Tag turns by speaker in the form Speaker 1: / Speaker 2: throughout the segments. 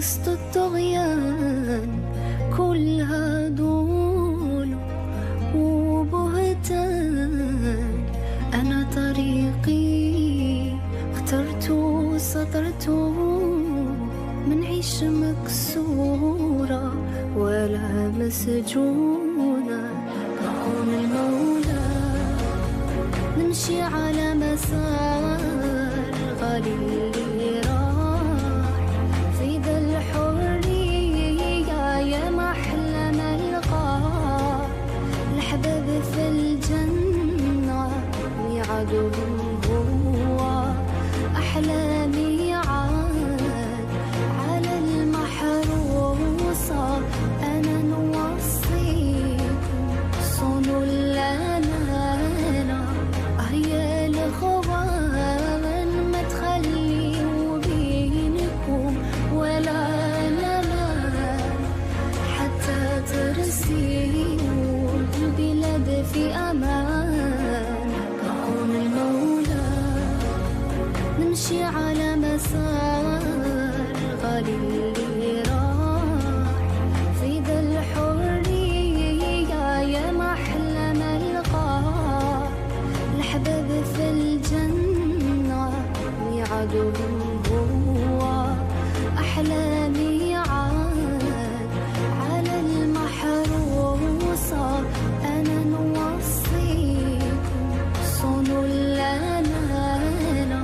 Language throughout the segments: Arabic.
Speaker 1: وسط الطغيان كلها دول وبهتان. أنا طريقي اخترت وسطرته، منعيش مكسورة ولا مسجونة. بعون المولى نمشي على مسار غالي اللي راح في ذا الحرية. يا محلى ملقاه الأحباب في الجنة، ميعادهم هو أحلى ميعاد. على المحروسة أنا نوصيكم صونوا الأمانة. يا الإخوان ما تخليوا بينكم ولا نمان، حتى ترسيوا البلاد في أمان. بعون المولى نمشي على مسار غالي اللي راح في ذا الحرية. يا محلى ملقاه الأحباب في الجنة، ميعادهم هو أحلى ميعاد. على المحروسة أنا نوصيكم صونوا الأمانة.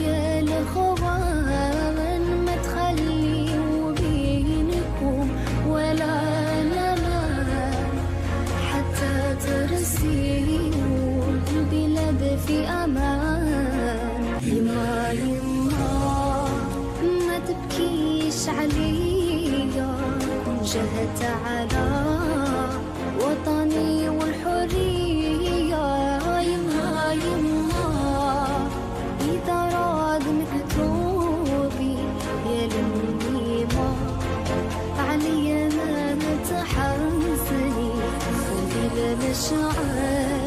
Speaker 1: يا الإخوان ما تخليوا بينكم ولا نمان، حتى ترسيوا البلاد في أمان. يما يما ما تبكيش عليا، جهت على وطني والحرية. يما يما إذا راد مكتوبي يا لميمة عليا ما تحزني، خذي المشاعر